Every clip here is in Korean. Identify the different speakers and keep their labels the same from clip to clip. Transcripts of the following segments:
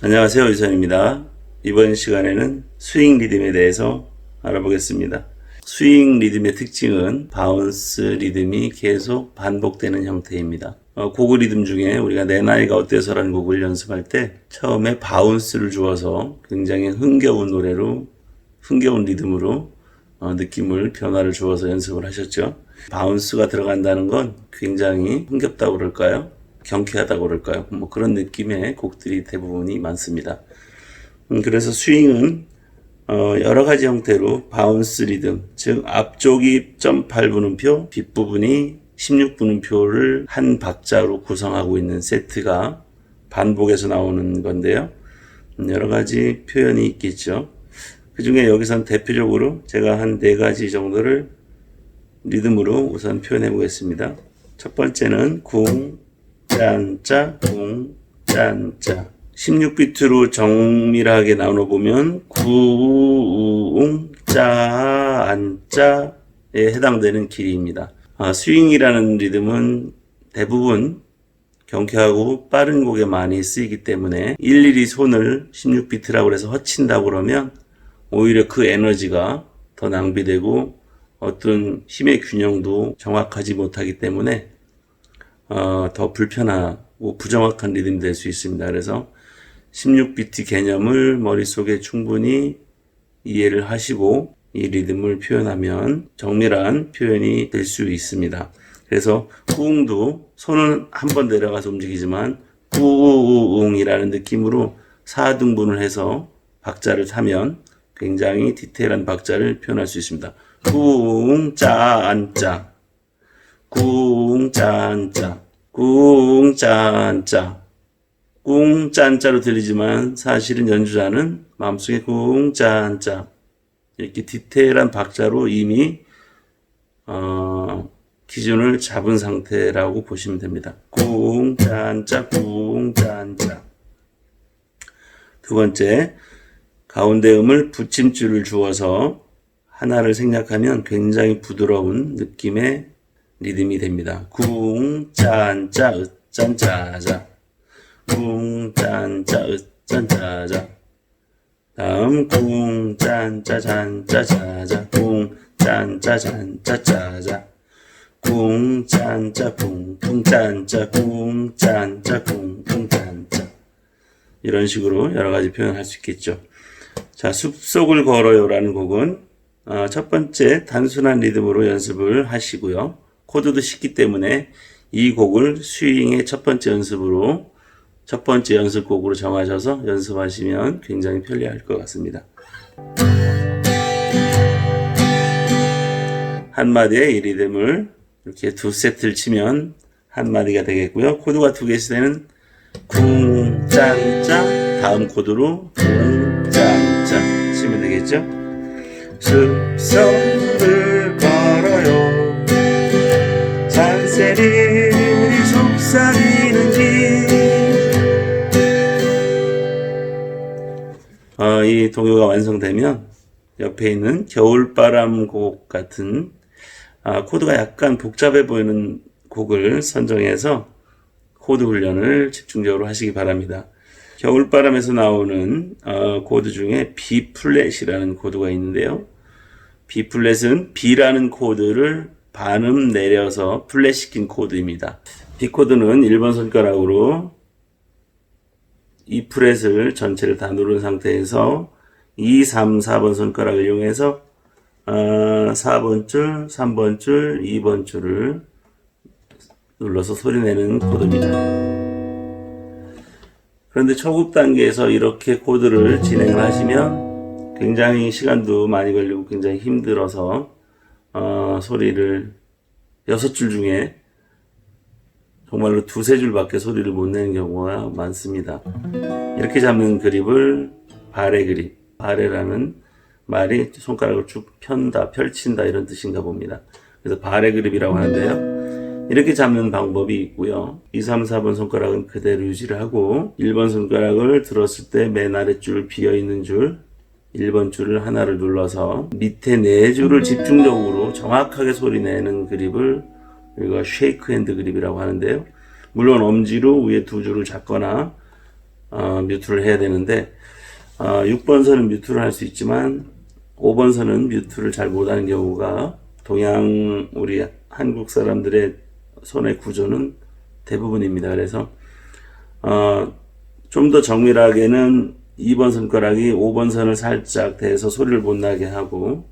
Speaker 1: 안녕하세요, 유선입니다. 이번 시간에는 스윙 리듬에 대해서 알아보겠습니다. 스윙 리듬의 특징은 바운스 리듬이 계속 반복되는 형태입니다. 곡 리듬 중에 우리가 내 나이가 어때서라는 곡을 연습할 때 처음에 바운스를 주어서 굉장히 흥겨운 노래로, 흥겨운 리듬으로 느낌을, 변화를 주어서 연습을 하셨죠. 바운스가 들어간다는 건 굉장히 흥겹다고 그럴까요? 경쾌하다고 그럴까요? 뭐 그런 느낌의 곡들이 대부분이 많습니다. 그래서 스윙은 여러 가지 형태로 바운스 리듬, 즉 앞쪽이 0.8분음표, 뒷부분이 16분음표를 한 박자로 구성하고 있는 세트가 반복해서 나오는 건데요. 여러 가지 표현이 있겠죠. 그 중에 여기선 대표적으로 제가 한 4가지 정도를 리듬으로 우선 표현해 보겠습니다. 첫 번째는 궁, 짠짜, 궁, 짠짜. 16비트로 정밀하게 나눠보면 궁, 짠짜에 해당되는 길이입니다. 스윙이라는 리듬은 대부분 경쾌하고 빠른 곡에 많이 쓰이기 때문에 일일이 손을 16비트라고 해서 허친다고 그러면 오히려 그 에너지가 더 낭비되고 어떤 힘의 균형도 정확하지 못하기 때문에 더 불편하고 부정확한 리듬이 될 수 있습니다. 그래서 16비트 개념을 머릿속에 충분히 이해를 하시고 이 리듬을 표현하면 정밀한 표현이 될 수 있습니다. 그래서 꾸웅도 손은 한번 내려가서 움직이지만 꾸웅이라는 느낌으로 4등분을 해서 박자를 타면 굉장히 디테일한 박자를 표현할 수 있습니다. 꾸웅 짠짜, 꾸웅 짠짜, 꾸웅 짠짜, 꾸웅 짠짜로 들리지만 사실은 연주자는 마음속에 꾸웅 짠짜 이렇게 디테일한 박자로 이미 기준을 잡은 상태라고 보시면 됩니다. 꾸웅 짠짜, 꾸웅 짠짜. 두 번째, 가운데 음을 붙임줄을 주어서 하나를 생략하면 굉장히 부드러운 느낌의 리듬이 됩니다. 궁, 짠짜, 짠짜자. 궁, 짠짜, 짠짜자. 다음 궁, 짠짜, 짠짜자자. 궁, 짠짜, 짠짜자자. 궁, 짠짜, 궁, 궁, 짠짜, 궁, 짠짜, 궁, 궁, 짠짜. 이런 식으로 여러 가지 표현할 수 있겠죠. 자, 숲속을 걸어요라는 곡은 첫 번째 단순한 리듬으로 연습을 하시고요. 코드도 쉽기 때문에 이 곡을 스윙의 첫 번째 연습으로, 첫 번째 연습곡으로 정하셔서 연습하시면 굉장히 편리할 것 같습니다. 한 마디의 이 리듬을 이렇게 2세트를 치면 한 마디가 되겠고요. 코드가 2개 시대는 궁, 짠짜, 다음 코드로 궁, 짠짜 치면 되겠죠. 숲속을 걸어요, 잔새들이 속삭이는지. 이 동요가 완성되면 옆에 있는 겨울바람 곡 같은 코드가 약간 복잡해 보이는 곡을 선정해서 코드 훈련을 집중적으로 하시기 바랍니다. 겨울바람에서 나오는 코드 중에 B 플랫이라는 코드가 있는데요. B 플랫은 B라는 코드를 반음 내려서 플랫시킨 코드입니다. B 코드는 1번 손가락으로 이 프렛을 전체를 다 누른 상태에서 2, 3, 4번 손가락을 이용해서 4번 줄, 3번 줄, 2번 줄을 눌러서 소리내는 코드입니다. 그런데 초급 단계에서 이렇게 코드를 진행을 하시면 굉장히 시간도 많이 걸리고 굉장히 힘들어서 소리를 6줄 중에 정말로 2-3줄밖에 소리를 못 내는 경우가 많습니다. 이렇게 잡는 그립을 바레 그립, 바레라는 말이 손가락을 쭉 편다, 펼친다 이런 뜻인가 봅니다. 그래서 바레 그립이라고 하는데요. 이렇게 잡는 방법이 있고요. 2, 3, 4번 손가락은 그대로 유지를 하고 1번 손가락을 들었을 때 맨 아랫줄 비어있는 줄 1번 줄을 하나를 눌러서 밑에 4줄을 집중적으로 정확하게 소리내는 그립을 우리가 쉐이크 핸드 그립이라고 하는데요. 물론 엄지로 위에 2줄을 잡거나 뮤트를 해야 되는데 6번 선은 뮤트를 할 수 있지만 5번 선은 뮤트를 잘 못하는 경우가 동양 우리 한국 사람들의 손의 구조는 대부분입니다. 그래서 좀 더 정밀하게는 2번 손가락이 5번 선을 살짝 대서 소리를 못 나게 하고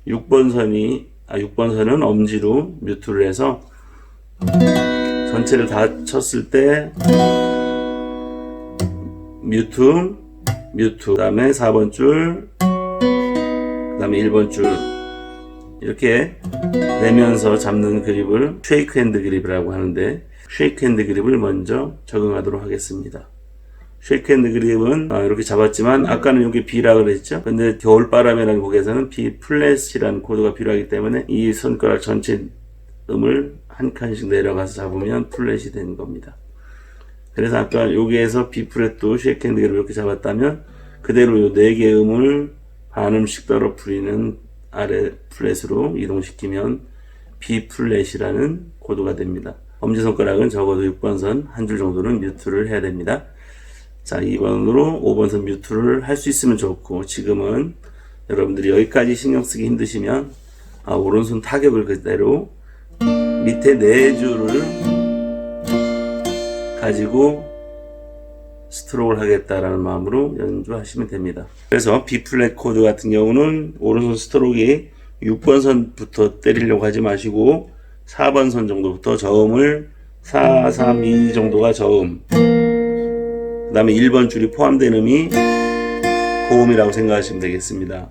Speaker 1: 6번 선은 엄지로 뮤트를 해서 전체를 다 쳤을 때 뮤트 그 다음에 4번 줄 그 다음에 1번 줄 이렇게 내면서 잡는 그립을 쉐이크 핸드 그립이라고 하는데 쉐이크 핸드 그립을 먼저 적응하도록 하겠습니다. 쉐이크 핸드 그립은 이렇게 잡았지만 아까는 여기 B라 그랬죠. 근데 겨울바람이라는 곡에서는 B 플랫이라는 코드가 필요하기 때문에 이 손가락 전체 음을 한 칸씩 내려가서 잡으면 플랫이 된 겁니다. 그래서 아까 여기에서 B 플랫도 쉐이크 핸드 그립을 이렇게 잡았다면 그대로 이 4개의 음을 반음씩 떨어뜨리는 아래 플랫으로 이동시키면 B 플랫이라는 코드가 됩니다. 엄지손가락은 적어도 6번 선 한 줄 정도는 뮤트를 해야 됩니다. 자, 2번으로 5번 선 뮤트를 할 수 있으면 좋고, 지금은 여러분들이 여기까지 신경 쓰기 힘드시면 오른손 타격을 그대로 밑에 4줄을 가지고 스트로크를 하겠다라는 마음으로 연주하시면 됩니다. 그래서 B 플랫 코드 같은 경우는 오른손 스트로크이 6번 선부터 때리려고 하지 마시고 4번 선 정도부터 저음을 4, 3, 2 정도가 저음, 그 다음에 1번 줄이 포함된 음이 고음이라고 생각하시면 되겠습니다.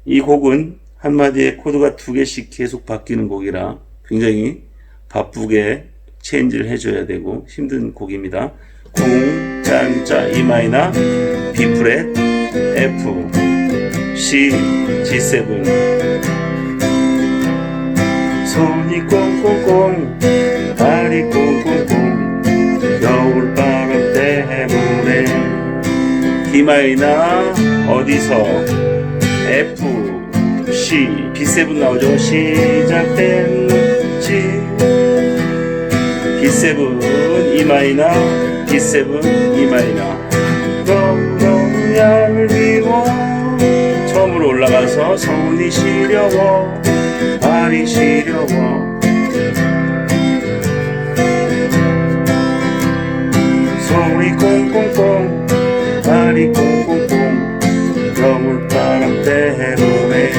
Speaker 1: 이 곡은 한마디에 코드가 2개씩 계속 바뀌는 곡이라 굉장히 바쁘게 체인지를 해줘야 되고 힘든 곡입니다. 궁, 짠, 짜, E 마이너, B 플랫, F, C, G7. 손이 꽁꽁꽁, 발이 꽁꽁꽁, 겨울바람 때문에. D 마이너 어디서? F, C, B7 나오죠. 시작된 G, B7, E 마이너, B7, E 마이너. 너무 얄미워. 처음으로 올라가서 손이 시려워, 발이 시려워. 손이 꽁꽁꽁, 발이 꽁꽁꽁, 겨울바람 때문에.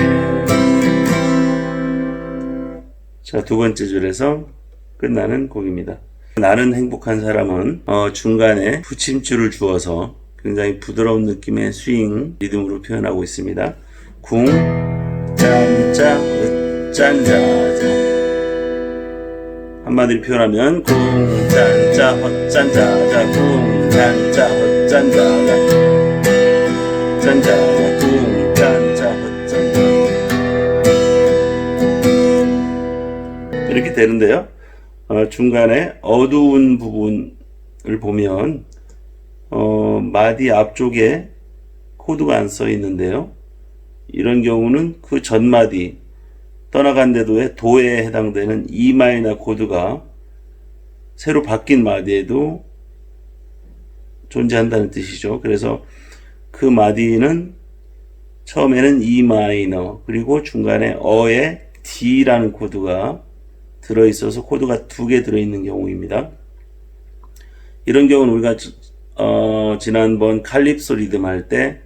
Speaker 1: 자, 두 번째 줄에서 끝나는 곡입니다. 나는 행복한 사람은 중간에 붙임줄을 주어서 굉장히 부드러운 느낌의 스윙 리듬으로 표현하고 있습니다. 궁, 짠짜, 짠자자. 한마디로 표현하면 궁, 짠짜, 헛짠자자, 궁, 짠짜, 헛짠자자, 짠자자, 궁, 짠짜, 헛짠자. 이렇게 되는데요. 중간에 어두운 부분을 보면 마디 앞쪽에 코드가 안 써 있는데요. 이런 경우는 그 전 마디 떠나간 데도의 도에 해당되는 E 마이너 코드가 새로 바뀐 마디에도 존재한다는 뜻이죠. 그래서 그 마디는 처음에는 E 마이너 그리고 중간에 어에 D라는 코드가 들어있어서 코드가 2개 들어있는 경우입니다. 이런 경우는 우리가 지난번 칼립소 리듬 할 때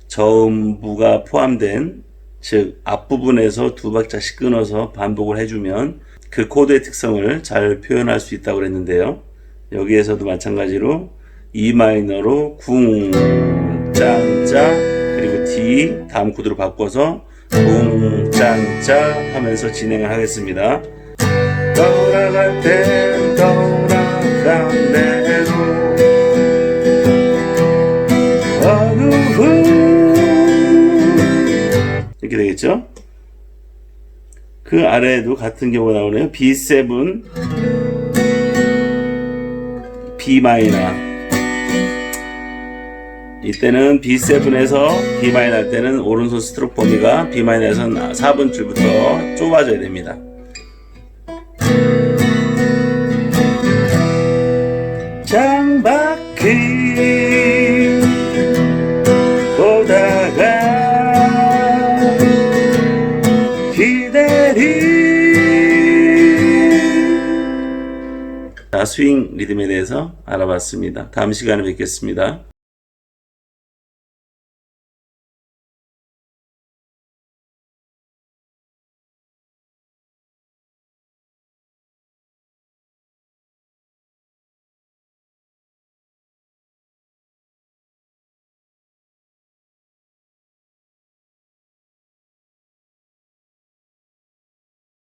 Speaker 1: 저음부가 포함된, 즉 앞부분에서 2박자씩 끊어서 반복을 해주면 그 코드의 특성을 잘 표현할 수 있다고 그랬는데요. 여기에서도 마찬가지로 E 마이너로 궁, 짠짜 그리고 D 다음 코드로 바꿔서 궁, 짠짜 하면서 진행을 하겠습니다. 돌아갈 땐 돌아간대로 어느 이렇게 되겠죠? 그 아래에도 같은 경우가 나오네요. B7, B 마이너. 이때는 B7에서 B 마이너 할 때는 오른손 스트로크 범위가 B 마이너에서는 4번 줄부터 좁아져야 됩니다. 창밖을 보다가 기다린. 자, 스윙 리듬에 대해서 알아봤습니다. 다음 시간에 뵙겠습니다.